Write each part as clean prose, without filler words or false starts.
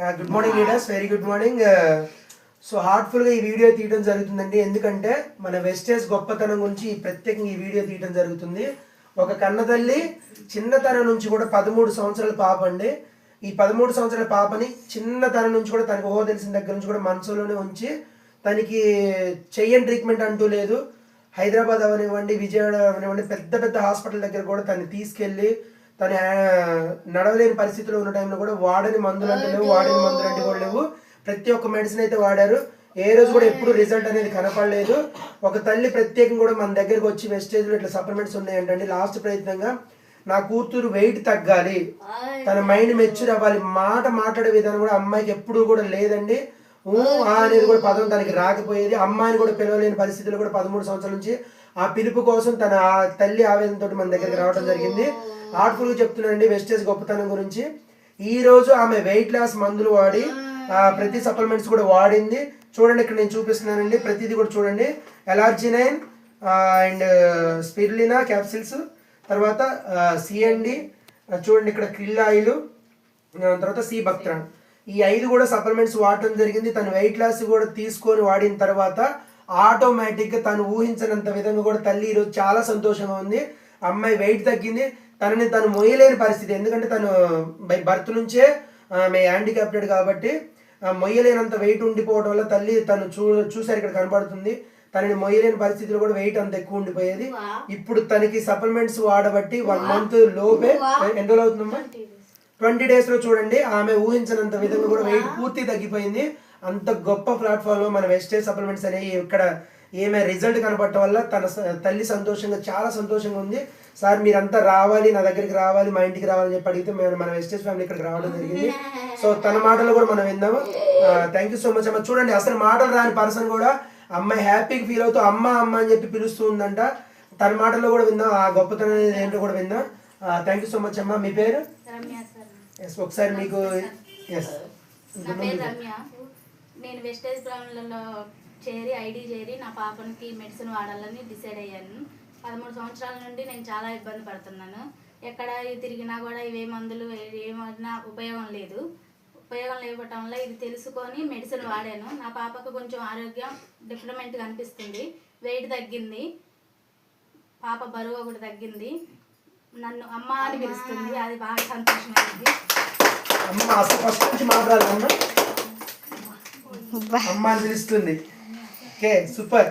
Good morning leaders, very good morning. So హార్ట్ఫుల్గా ఈ video తీయడం జరుగుతుందండి. ఎందుకంటే మన వెస్టేజ్ గొప్పతనం గురించి ప్రత్యేకంగా ఈ వీడియో తీయడం జరుగుతుంది. ఒక కన్నతల్లి చిన్నతనం నుంచి కూడా 13 సంవత్సరాల పాప అండి. ఈ 13 సంవత్సరాల పాపని చిన్నతనం నుంచి కూడా తనకు తెలిసిన దగ్గర నుంచి కూడా మనసులోనే ఉంచి తనకి చెయ్యని ట్రీట్మెంట్ అంటూ లేదు. హైదరాబాద్ అవనివ్వండి, విజయవాడ అవనివ్వండి, పెద్ద పెద్ద హాస్పిటల్ దగ్గర కూడా తను తీసుకెళ్ళి తను నడవలేని పరిస్థితిలో ఉన్న టైంలో కూడా వాడని మందులు అంటే లేవు, వాడని మందులు అంటే కూడా లేవు. ప్రతి ఒక్క మెడిసిన్ అయితే వాడారు. ఏ రోజు కూడా ఎప్పుడు రిజల్ట్ అనేది కనపడలేదు. ఒక తల్లి ప్రత్యేకంగా కూడా మన దగ్గరకు వచ్చి వెస్టేజ్లో ఇట్లా సప్లిమెంట్స్ ఉన్నాయంటండి. లాస్ట్ ప్రయత్నంగా నా కూతురు వెయిట్ తగ్గాలి, తన మైండ్ మెచ్యూర్ అవ్వాలి, మాట్లాడే విధానం కూడా అమ్మాయికి ఎప్పుడు కూడా లేదండి. అనేది కూడా పదం తనకి రాకపోయేది. అమ్మాయిని కూడా పిలవలేని పరిస్థితుల్లో కూడా 13 సంవత్సరాల నుంచి ఆ పిలుపు కోసం తన తల్లి ఆవేదనతో మన దగ్గరికి రావడం జరిగింది. హార్ట్ఫుల్గా చెప్తున్నానండి వెస్టేజ్ గొప్పతనం గురించి. ఈ రోజు ఆమె వెయిట్ లాస్ మందులు వాడి ప్రతి సప్లిమెంట్స్ కూడా వాడింది. చూడండి, ఇక్కడ నేను చూపిస్తున్నానండి. ప్రతిదీ కూడా చూడండి. ఎలార్జినైన్ అండ్ స్పిరులినా క్యాప్సిల్స్, తర్వాత సిఎండి, చూడండి ఇక్కడ క్రిల్ ఆయిల్, తర్వాత సి బక్త్రాన్, ఈ 5 కూడా సప్లిమెంట్స్ వాడటం జరిగింది. తను వెయిట్ లాస్ కూడా తీసుకొని వాడిన తర్వాత ఆటోమేటిక్గా తను ఊహించినంత విధంగా కూడా తల్లి ఈరోజు చాలా సంతోషంగా ఉంది. అమ్మాయి వెయిట్ తగ్గింది. తనని తను మొయ్యలేని పరిస్థితి, ఎందుకంటే తను బై బర్త్ నుంచే ఆమె హ్యాండిక్యాప్టెడ్ కాబట్టి మొయ్యలేనంత వెయిట్ ఉండిపోవడం వల్ల తల్లి తను చూసారు ఇక్కడ కనబడుతుంది. తనని మొయ్యలేని పరిస్థితిలో కూడా వెయిట్ అంత ఎక్కువ ఉండిపోయేది. ఇప్పుడు తనకి సప్లిమెంట్స్ వాడబట్టి 1 మంత్ లోపే, ఎన్ని రోజులు అవుతుందమ్మా, 20 days లో చూడండి ఆమె ఊహించినంత విధంగా కూడా వెయిట్ పూర్తి తగ్గిపోయింది. అంత గొప్ప ప్లాట్ఫామ్లో మన వెస్టేజ్ సప్లిమెంట్స్ అనేవి ఇక్కడ ఏమే రిజల్ట్ కనపడటం వల్ల తన తల్లి సంతోషంగా, చాలా సంతోషంగా ఉంది. సార్ మీరంతా రావాలి, నా దగ్గరికి రావాలి, మా ఇంటికి రావాలని చెప్పి అడిగితే మేము మన వెస్టేజ్ ఫ్యామిలీ ఇక్కడికి రావడం జరిగింది. సో తన మాటలు కూడా మనం విందాము. థ్యాంక్ యూ సో మచ్ అమ్మ. చూడండి, అసలు మాటలు రాని పర్సన్ కూడా అమ్మాయి హ్యాపీగా ఫీల్ అవుతూ అమ్మ అమ్మ అని చెప్పి పిలుస్తూ ఉందంట. తన మాటల్లో కూడా విందాం, ఆ గొప్పతనం ఏంటో కూడా విందాం. థ్యాంక్ యూ సో మచ్ అమ్మ. మీ పేరు? ఎస్, ఒకసారి మీకు. ఎస్, నేను వెస్టేజ్ బ్రౌన్లలో ఐడి చేరి నా పాపనికి మెడిసిన్ వాడాలని డిసైడ్ అయ్యాను. 13 సంవత్సరాల నుండి నేను చాలా ఇబ్బంది పడుతున్నాను. ఎక్కడ తిరిగినా కూడా ఇవే మందులు ఏమన్నా ఉపయోగం లేకపోవటం వల్ల ఇది తెలుసుకొని మెడిసిన్ వాడాను. నా పాపకు కొంచెం ఆరోగ్యం డిఫరెంట్గా అనిపిస్తుంది. వెయిట్ తగ్గింది, పాప బరువు ఒకటి తగ్గింది, నన్ను అమ్మ అని పిలుస్తుంది. అది బాగా సంతోషమైంది. అమ్మ అని పిలుస్తుంది. Okay, super.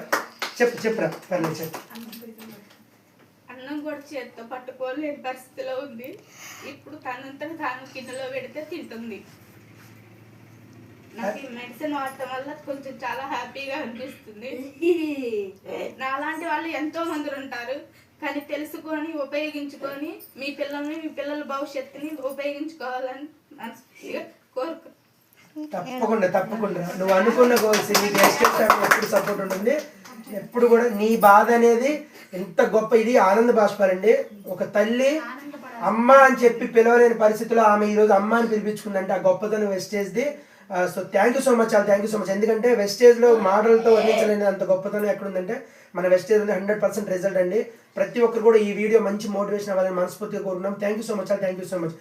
చెప్పురా పర్లేదు, చెప్పు. అన్నం కూడా చేత్తో పట్టుకోలేని పరిస్థితిలో ఉంది. ఇప్పుడు తనంతట తాను కిందలో పెడితే తింటుంది. నాకు ఈ మెడిసిన్ వాడటం వల్ల కొంచెం చాలా హ్యాపీగా అనిపిస్తుంది. నాలాంటి వాళ్ళు ఎంతో మంది ఉంటారు, కానీ తెలుసుకొని ఉపయోగించుకొని మీ పిల్లల భవిష్యత్తుని ఉపయోగించుకోవాలని మనస్ఫూర్తిగా కోరుకుంటున్నాను. తప్పకుండా నువ్వు అనుకున్న గోల్స్ నీకు ఎప్పుడు సపోర్ట్ ఉంటుంది. ఎప్పుడు కూడా నీ బాధ అనేది ఎంత గొప్ప, ఇది ఆనంద బాష్పాలండి. ఒక తల్లి అమ్మ అని చెప్పి పిలవలేని పరిస్థితిలో ఆమె ఈరోజు అమ్మ అని పిలిపించుకుందంటే ఆ గొప్పతనం వెస్టేజ్ది. So thank you so much, చాలా థ్యాంక్ యూ సో మచ్. ఎందుకంటే వెస్టేజ్లో మాటలతో వర్ణించలేని అంత గొప్పతనం ఎక్కడుందంటే మన వెస్టేజ్ 100% రిజల్ట్ అండి. ప్రతి ఒక్కరు కూడా ఈ వీడియో మంచి మోటివేషన్ అవ్వాలని మనస్ఫూర్తిగా కోరుకున్నాం. థ్యాంక్ యూ సో మచ్, చాలా థ్యాంక్ యూ సో మచ్.